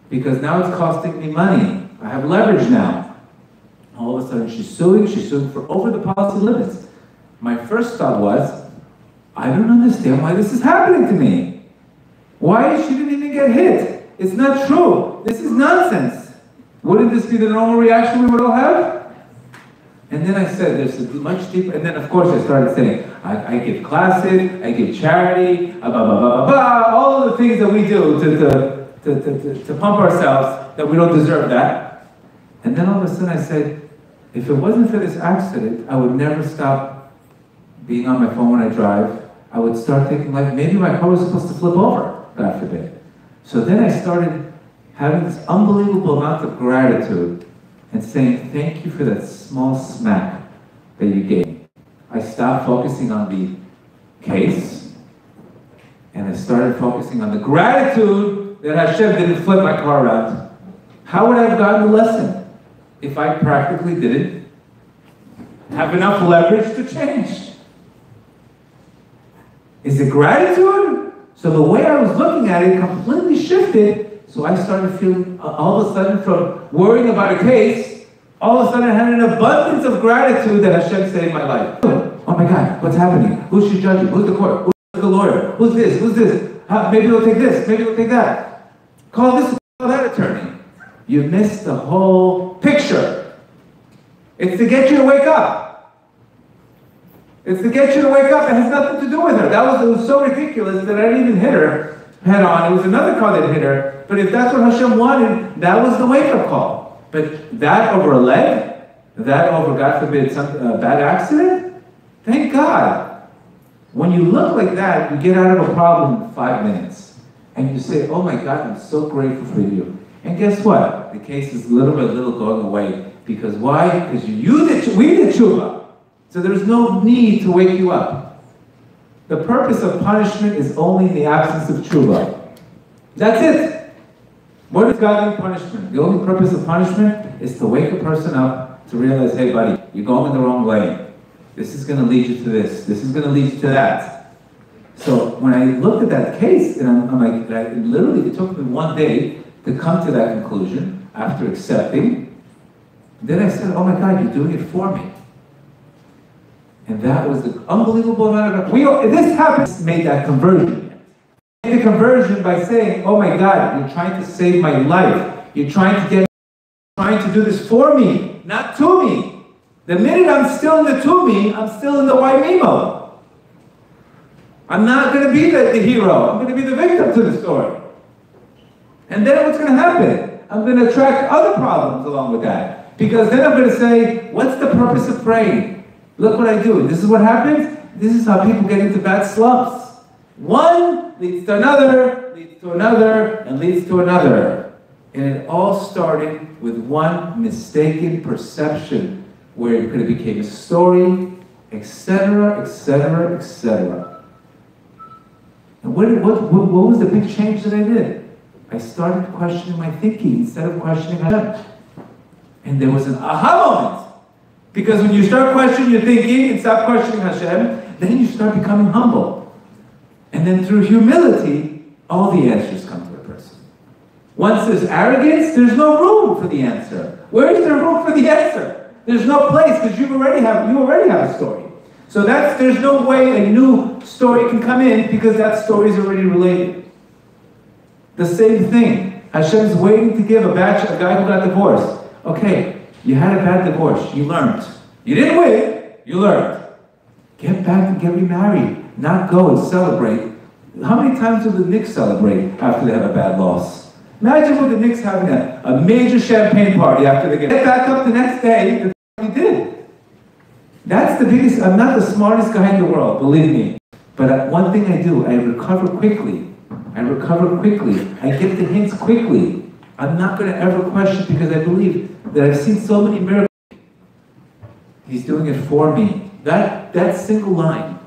because now it's costing me money. I have leverage now. All of a sudden she's suing for over the policy limits. My first thought was, I don't understand why this is happening to me. Why she didn't even get hit? It's not true. This is nonsense. Wouldn't this be the normal reaction we would all have? And then I said, there's a much deeper, and then of course I started saying, I give classes, I give charity, blah, blah, blah, blah, blah, all of the things that we do to pump ourselves, that we don't deserve that. And then all of a sudden I said, if it wasn't for this accident, I would never stop being on my phone when I drive. I would start thinking like, maybe my car was supposed to flip over, God forbid. So then I started having this unbelievable amount of gratitude and saying, thank you for that small smack that you gave me. I stopped focusing on the case, and I started focusing on the gratitude that Hashem didn't flip my car around. How would I have gotten the lesson if I practically didn't have enough leverage to change? Is it gratitude? So the way I was looking at it completely shifted. So I started feeling, all of a sudden, from worrying about a case, all of a sudden I had an abundance of gratitude that Hashem saved my life. Oh my God, what's happening? Who's she judging? Who's the court? Who's the lawyer? Who's this? Who's this? Maybe they'll take this, maybe they'll take that. Call this, call that attorney. You missed the whole picture. It's to get you to wake up. It's to get you to wake up. It has nothing to do with her. It was so ridiculous that I didn't even hit her head on. It was another car that hit her. But if that's what Hashem wanted, that was the wake-up call. But that over a leg, that over, God forbid, some bad accident, thank God. When you look like that, you get out of a problem in 5 minutes. And you say, oh my God, I'm so grateful for you. And guess what? The case is little by little going away. Because why? Because we did tshuva. So there's no need to wake you up. The purpose of punishment is only in the absence of tshuva. That's it. What is godly punishment? The only purpose of punishment is to wake a person up to realize, hey buddy, you're going in the wrong lane. This is going to lead you to this. This is going to lead you to that. So when I looked at that case, and I'm like, it took me 1 day to come to that conclusion after accepting. Then I said, oh my God, you're doing it for me. And that was the unbelievable amount of... This happened, made that conversion. Made the conversion by saying, oh my God, you're trying to save my life. You're trying to do this for me, not to me. The minute I'm still in the to me, I'm still in the why me mode. I'm not going to be the hero. I'm going to be the victim to the story. And then what's going to happen? I'm going to attract other problems along with that. Because then I'm going to say, what's the purpose of praying? Look what I do. This is what happens. This is how people get into bad slumps. One leads to another, leads to another, and leads to another. And it all started with one mistaken perception where it could have became a story, etc., etc., etc. And what was the big change that I did? I started questioning my thinking instead of questioning Hashem. And there was an aha moment. Because when you start questioning your thinking and stop questioning Hashem, then you start becoming humble. And then through humility, all the answers come to a person. Once there's arrogance, there's no room for the answer. Where is there room for the answer? There's no place, because you already have a story. So there's no way a new story can come in because that story is already related. The same thing. Hashem's waiting to give a guy who got divorced. Okay, you had a bad divorce. You learned. You didn't win. You learned. Get back and get remarried. Not go and celebrate. How many times do the Knicks celebrate after they have a bad loss? Imagine with the Knicks having a major champagne party after they get back up the next day. You did. That's the biggest. I'm not the smartest guy in the world, believe me. But one thing I do, I recover quickly. I get the hints quickly. I'm not going to ever question because I believe that I've seen so many miracles. He's doing it for me. That single line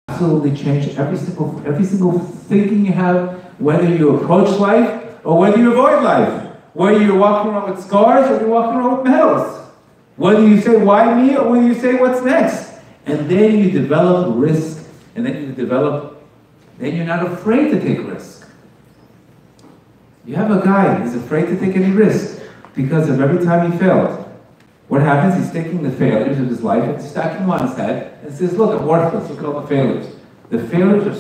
absolutely changed every single thinking you have, whether you approach life or whether you avoid life, whether you're walking around with scars or you're walking around with medals, whether you say why me or whether you say what's next. And then you develop risk, and then you're not afraid to take risk. You have a guy who's afraid to take any risk because of every time he failed. What happens? He's taking the failures of his life and stacking them on his head and says, look, I'm worthless. Look at all the failures. The failures are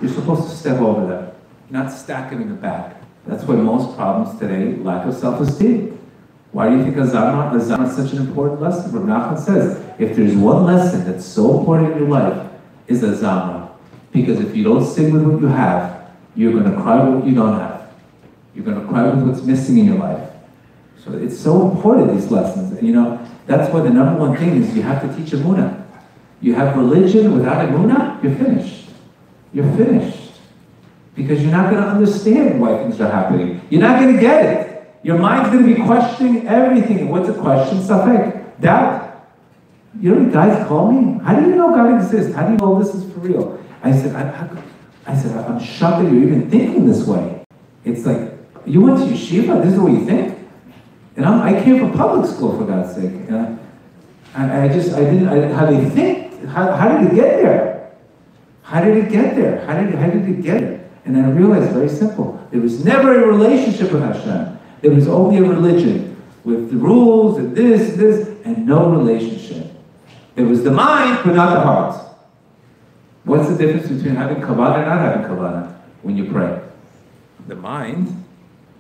you're supposed to step over them, not stack them in the back. That's why most problems today, lack of self-esteem. Why do you think Azamra is such an important lesson? Rav Nachman says, if there's one lesson that's so important in your life, is Azamra. Because if you don't sing with what you have, you're going to cry with what you don't have. You're going to cry with what's missing in your life. So it's so important, these lessons. And that's why the number one thing is you have to teach Emunah. You have religion without Emunah, you're finished. You're finished. Because you're not going to understand why things are happening. You're not going to get it. Your mind's going to be questioning everything. What's a question? Safek. Doubt. You know what guys call me? How do you know God exists? How do you know this is for real? I said, I'm shocked that you're even thinking this way. It's like, you went to yeshiva? This is the way you think? And I came from public school, for God's sake. And how do you think? How did it get there? How did it get there? How did it get there? And I realized, very simple, there was never a relationship with Hashem. There was only a religion with the rules and this, and no relationship. There was the mind, but not the heart. What's the difference between having kavanah and not having kavanah when you pray? The mind,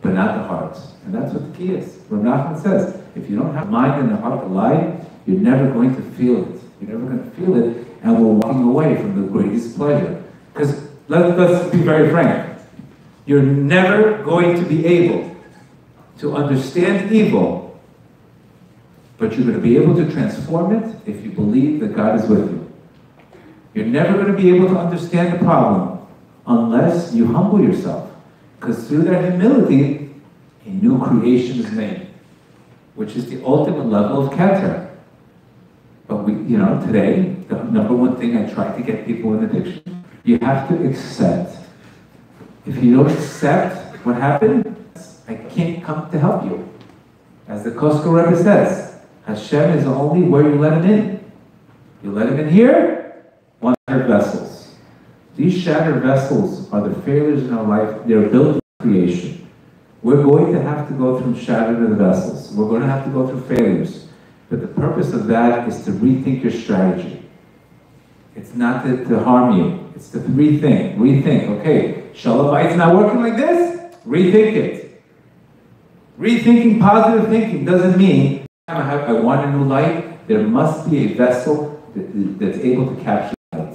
but not the heart. And that's what the key is. Rav Nachman says, if you don't have the mind and the heart alive, you're never going to feel it. You're never going to feel it, and we're walking away from the greatest pleasure. Because let's be very frank. You're never going to be able to understand evil, but you're going to be able to transform it if you believe that God is with you. You're never going to be able to understand the problem unless you humble yourself. Because through that humility, a new creation is made, which is the ultimate level of Keter. But today, the number one thing I try to get people in addiction, you have to accept. If you don't accept what happened, I can't come to help you. As the Kosko Rebbe says, Hashem is only where you let him in. You let him in here, 100 vessels. These shattered vessels are the failures in our life. They're built in creation. We're going to have to go through shattered vessels. We're going to have to go through failures. But the purpose of that is to rethink your strategy. It's not to harm you. It's to rethink. Okay, Shalom Bayit's not working like this? Rethink it. Rethinking positive thinking doesn't mean I want a new light. There must be a vessel that's able to capture light.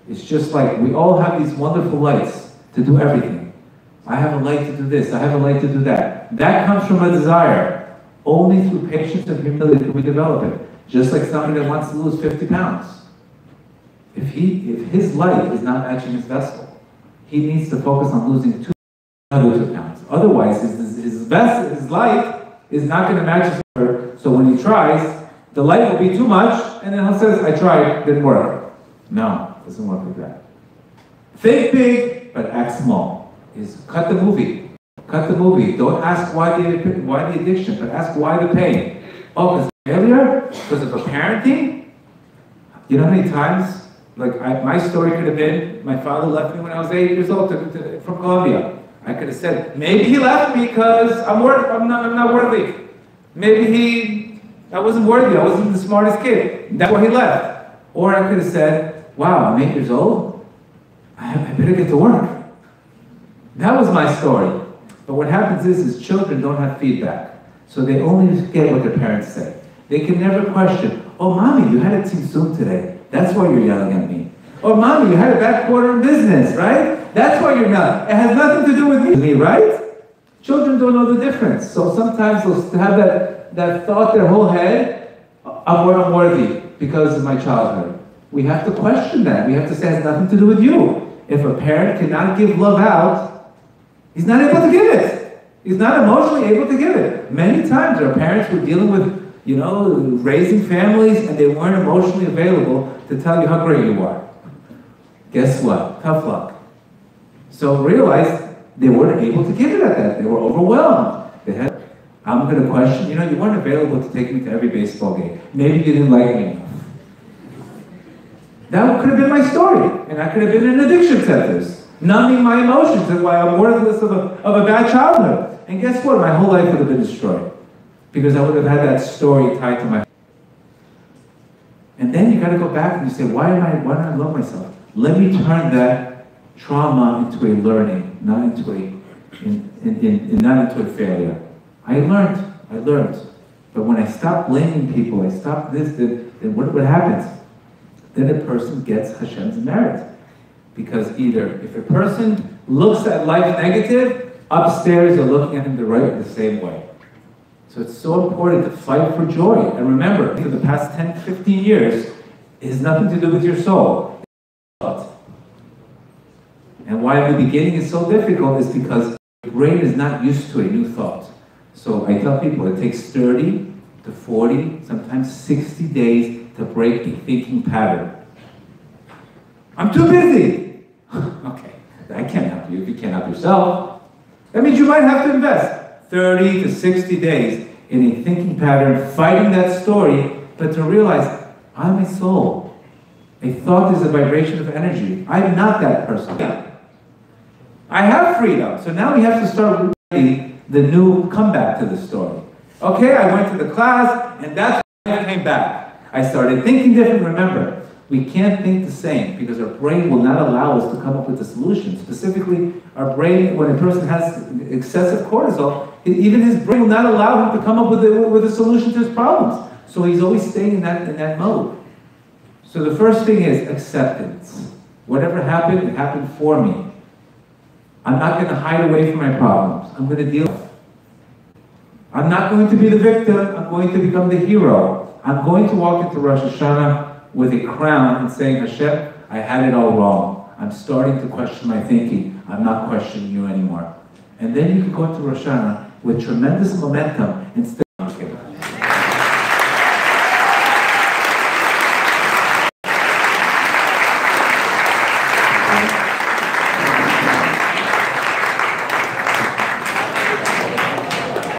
It's just like we all have these wonderful lights to do everything. I have a light to do this. I have a light to do that. That comes from a desire. Only through patience and humility can we develop it. Just like somebody that wants to lose 50 pounds. If his light is not matching his vessel, he needs to focus on losing 2 pounds. Otherwise, his light is not going to match his effort. So when he tries, the light will be too much, and then he says, I tried, didn't work. No, it doesn't work like that. Think big, but act small. Cut the movie. Cut the movie. Don't ask why the addiction, but ask why the pain. Oh, because of failure? Because of a parenting? You know how many times, my story could have been, my father left me when I was 8 years old from Colombia. I could have said, maybe he left me because I'm not worthy. Maybe I wasn't worthy. I wasn't the smartest kid. That's why he left. Or I could have said, wow, I'm 8 years old. I better get to work. That was my story. But what happens is children don't have feedback. So they only get what their parents say. They can never question, oh, mommy, you had a tzimtzum today. That's why you're yelling at me. Or mommy, you had a bad quarter in business, right? That's why you're not. It has nothing to do with me, right? Children don't know the difference. So sometimes they'll have that thought their whole head, I'm unworthy because of my childhood. We have to question that. We have to say it has nothing to do with you. If a parent cannot give love out, he's not able to give it. He's not emotionally able to give it. Many times our parents were dealing with, raising families and they weren't emotionally available to tell you how great you are. Guess what? Tough luck. So realize they weren't able to give it at that. They were overwhelmed. I'm going to question, you weren't available to take me to every baseball game. Maybe you didn't like me enough. That could have been my story. And I could have been in addiction centers, numbing my emotions and why I'm worthless of a bad childhood. And guess what? My whole life would have been destroyed. Because I would have had that story tied to my... And then you got to go back and you say, why don't I love myself? Let me turn that trauma into a learning, not into a failure. I learned. But when I stop blaming people, I stop this, then what happens? Then a person gets Hashem's merit. Because either, if a person looks at life negative, upstairs they're looking at him the same way. So it's so important to fight for joy. And remember, for the past 10, 15 years, it has nothing to do with your soul. And why the beginning is so difficult is because your brain is not used to a new thought. So I tell people it takes 30 to 40, sometimes 60 days to break a thinking pattern. I'm too busy. Okay, I can't help you if you can't help yourself. That means you might have to invest 30 to 60 days in a thinking pattern, fighting that story, but to realize, I'm a soul. A thought is a vibration of energy. I'm not that person. I have freedom. So now we have to start writing the new comeback to the story. Okay, I went to the class, and that's when I came back. I started thinking different. Remember, we can't think the same because our brain will not allow us to come up with a solution. Specifically, our brain, when a person has excessive cortisol, even his brain will not allow him to come up with a solution to his problems. So he's always staying in that mode. So the first thing is acceptance. Whatever happened, it happened for me. I'm not going to hide away from my problems. I'm going to deal with it. I'm not going to be the victim. I'm going to become the hero. I'm going to walk into Rosh Hashanah with a crown and saying, Hashem, I had it all wrong. I'm starting to question my thinking. I'm not questioning you anymore. And then you can go into Rosh Hashanah with tremendous momentum instead